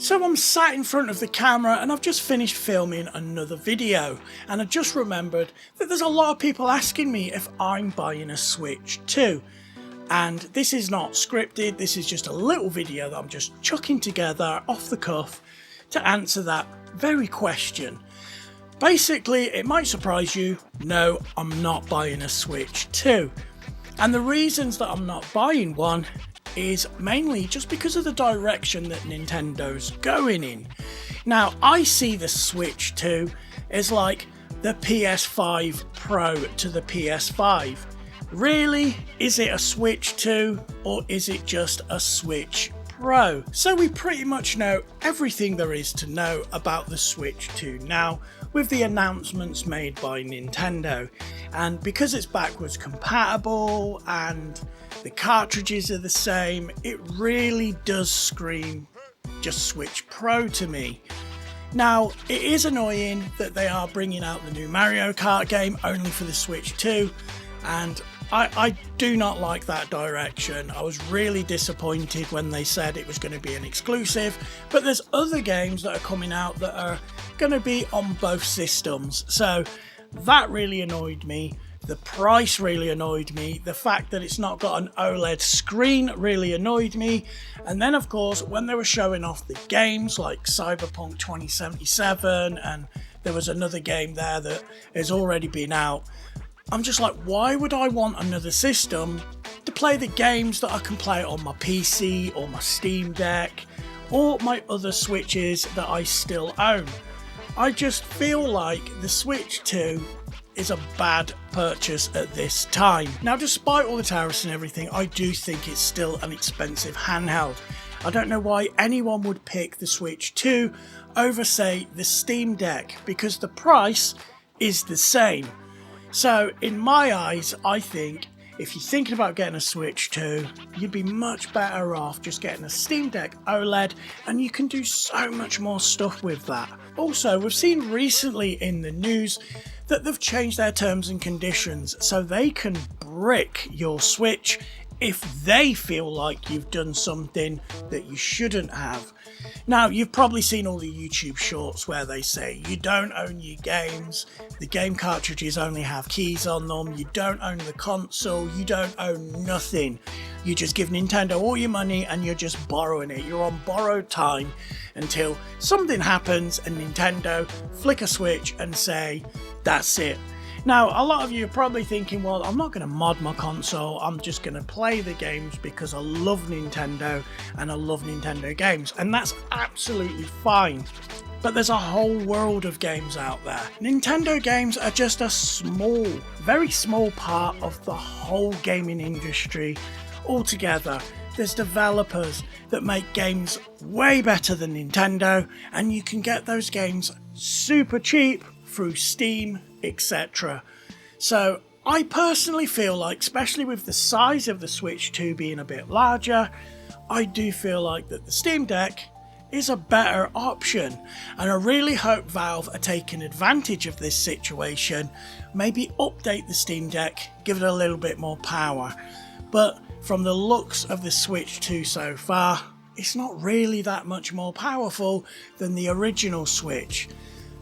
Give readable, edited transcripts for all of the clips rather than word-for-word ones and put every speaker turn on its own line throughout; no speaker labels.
So I'm sat in front of the camera and I've just finished filming another video, and I just remembered that there's a lot of people asking me if I'm buying a Switch 2. And this is not scripted, this is just a little video that I'm just chucking together off the cuff to answer that very question. Basically, it might surprise you, no, I'm not buying a Switch 2. And the reasons that I'm not buying one is mainly just because of the direction that Nintendo's going in. Now, I see the Switch 2 as like the PS5 Pro to the PS5. Really? Is it a Switch 2 or is it just a Switch Pro? So we pretty much know everything there is to know about the Switch 2 now, with the announcements made by Nintendo. And because it's backwards compatible and the cartridges are the same, it really does scream just Switch Pro to me. Now, it is annoying that they are bringing out the new Mario Kart game only for the Switch 2, and I do not like that direction. I was really disappointed when they said it was going to be an exclusive, but there's other games that are coming out that are going to be on both systems, so that really annoyed me. The price really annoyed me. The fact that it's not got an OLED screen really annoyed me. And then of course, when they were showing off the games like Cyberpunk 2077, and there was another game there that has already been out, I'm just like, why would I want another system to play the games that I can play on my PC or my Steam Deck or my other Switches that I still own? I just feel like the Switch 2 is a bad purchase at this time. Now, despite all the tariffs and everything, I do think it's still an expensive handheld. I don't know why anyone would pick the Switch 2 over, say, the Steam Deck, because the price is the same. So in my eyes, I think if you're thinking about getting a Switch 2, you'd be much better off just getting a Steam Deck OLED, and you can do so much more stuff with that. Also, we've seen recently in the news that they've changed their terms and conditions so they can brick your Switch if they feel like you've done something that you shouldn't have. Now, you've probably seen all the YouTube shorts where they say you don't own your games, the game cartridges only have keys on them, you don't own the console, you don't own nothing. You just give Nintendo all your money and you're just borrowing it. You're on borrowed time until something happens and Nintendo flick a switch and say, that's it. Now, a lot of you are probably thinking, well, I'm not going to mod my console, I'm just going to play the games because I love Nintendo and I love Nintendo games, and that's absolutely fine. But there's a whole world of games out there. Nintendo games are just a small, very small part of the whole gaming industry altogether. There's developers that make games way better than Nintendo, and you can get those games super cheap through Steam, etc. So I personally feel like, especially with the size of the Switch 2 being a bit larger, I do feel like that the Steam Deck is a better option, and I really hope Valve are taking advantage of this situation, maybe update the Steam Deck, give it a little bit more power. But from the looks of the Switch 2 so far, it's not really that much more powerful than the original Switch.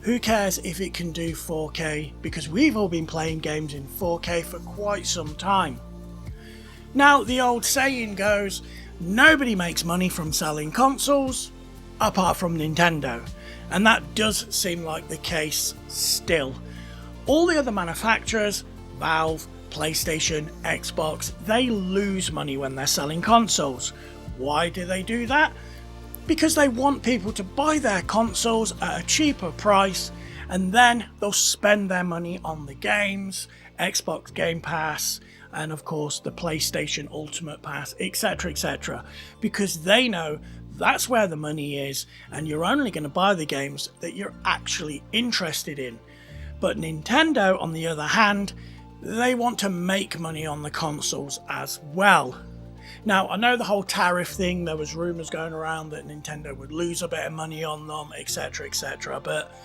Who cares if it can do 4K, because we've all been playing games in 4K for quite some time. Now, the old saying goes, nobody makes money from selling consoles apart from Nintendo, and that does seem like the case still. All the other manufacturers, Valve, PlayStation, Xbox, they lose money when they're selling consoles. Why do they do that? Because they want people to buy their consoles at a cheaper price, and then they'll spend their money on the games, Xbox Game Pass, and of course the PlayStation Ultimate Pass, etc, etc. Because they know that's where the money is, and you're only going to buy the games that you're actually interested in. But Nintendo, on the other hand, they want to make money on the consoles as well. Now, I know the whole tariff thing, there was rumours going around that Nintendo would lose a bit of money on them, etc, etc, but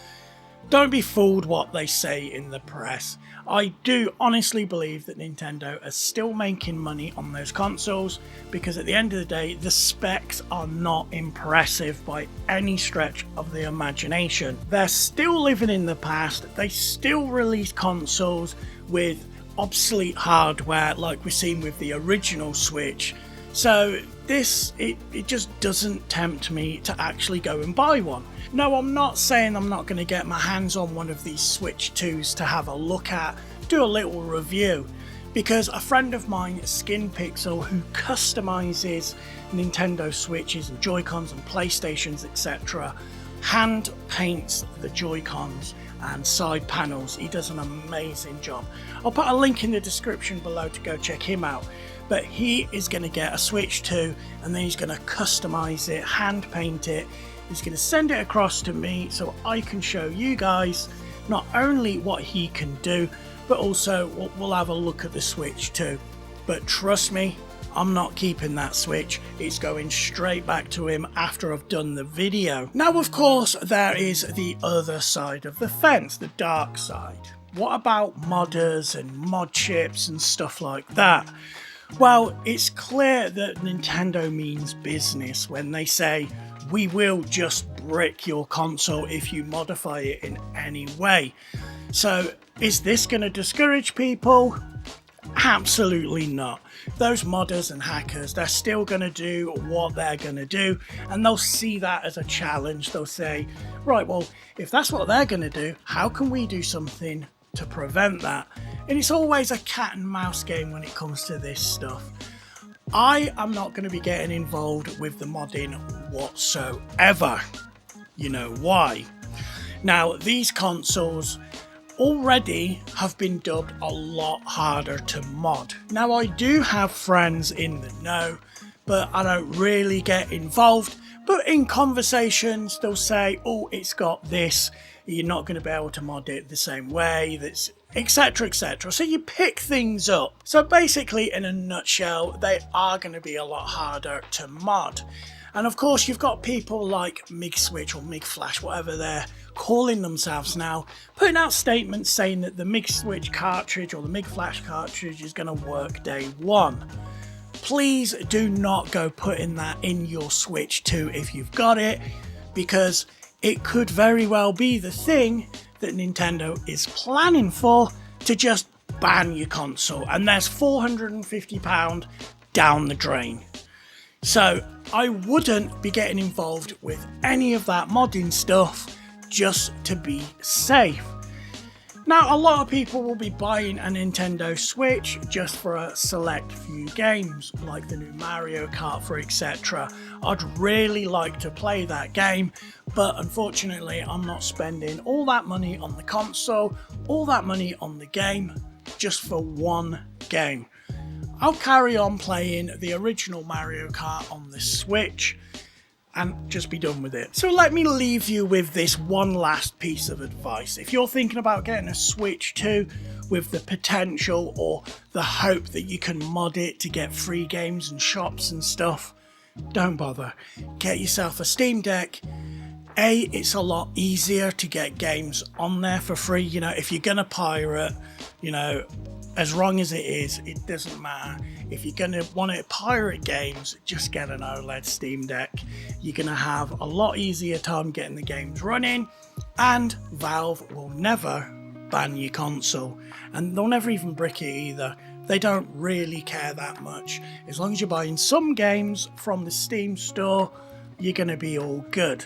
Don't be fooled what they say in the press. I do honestly believe that Nintendo are still making money on those consoles, because at the end of the day, the specs are not impressive by any stretch of the imagination. They're still living in the past. They still release consoles with obsolete hardware like we've seen with the original Switch. So it just doesn't tempt me to actually go and buy one. No, I'm not saying I'm not going to get my hands on one of these Switch 2s to have a look at, do a little review, because a friend of mine, SKINPIXEL, who customizes Nintendo Switches and Joy-Cons and PlayStations, etc., hand paints the Joy-Cons and side panels. He does an amazing job. I'll put a link in the description below to go check him out. But he is going to get a Switch 2 and then he's going to customize it, hand paint it. He's going to send it across to me so I can show you guys not only what he can do, but also we'll have a look at the Switch 2. But trust me, I'm not keeping that Switch. It's going straight back to him after I've done the video. Now, of course, there is the other side of the fence, the dark side. What about modders and mod chips and stuff like that? Well, it's clear that Nintendo means business when they say, we will just brick your console if you modify it in any way. So, is this going to discourage people? Absolutely not. Those modders and hackers, they're still going to do what they're going to do, and they'll see that as a challenge. They'll say, right, well, if that's what they're going to do, how can we do something to prevent that? And it's always a cat and mouse game when it comes to this stuff. I am not going to be getting involved with the modding whatsoever. You know why? Now, these consoles already have been dubbed a lot harder to mod. Now, I do have friends in the know, but I don't really get involved. But in conversations, they'll say, oh, it's got this, you're not going to be able to mod it the same way, that's etc, etc. So you pick things up. So basically, in a nutshell, they are going to be a lot harder to mod. And of course, you've got people like MigSwitch or MigFlash, whatever they're calling themselves now, putting out statements saying that the MigSwitch cartridge or the MigFlash cartridge is going to work day one. Please do not go putting that in your Switch 2 if you've got it, because it could very well be the thing that Nintendo is planning for, to just ban your console, and there's £450 down the drain. So I wouldn't be getting involved with any of that modding stuff just to be safe. Now, a lot of people will be buying a Nintendo Switch just for a select few games, like the new Mario Kart for etc. I'd really like to play that game, but unfortunately I'm not spending all that money on the console, all that money on the game, just for one game. I'll carry on playing the original Mario Kart on the Switch and just be done with it. So let me leave you with this one last piece of advice. If you're thinking about getting a Switch 2 with the potential or the hope that you can mod it to get free games and shops and stuff, don't bother. Get yourself a Steam Deck. It's a lot easier to get games on there for free. You know, if you're gonna pirate, you know, as wrong as it is, it doesn't matter. If you're going to want to pirate games, just get an OLED Steam Deck. You're going to have a lot easier time getting the games running, and Valve will never ban your console. And they'll never even brick it either. They don't really care that much. As long as you're buying some games from the Steam store, you're going to be all good.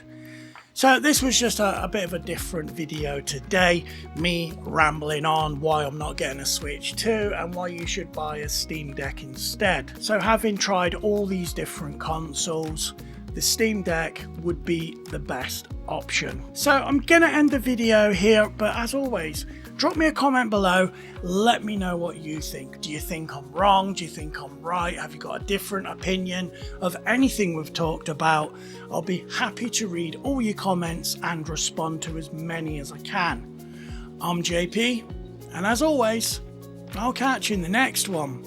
So this was just a bit of a different video today, me rambling on why I'm not getting a Switch 2 and why you should buy a Steam Deck instead. So having tried all these different consoles, the Steam Deck would be the best option. So I'm gonna end the video here, but as always, drop me a comment below, let me know what you think. Do you think I'm wrong? Do you think I'm right? Have you got a different opinion of anything we've talked about? I'll be happy to read all your comments and respond to as many as I can. I'm JP, and as always, I'll catch you in the next one.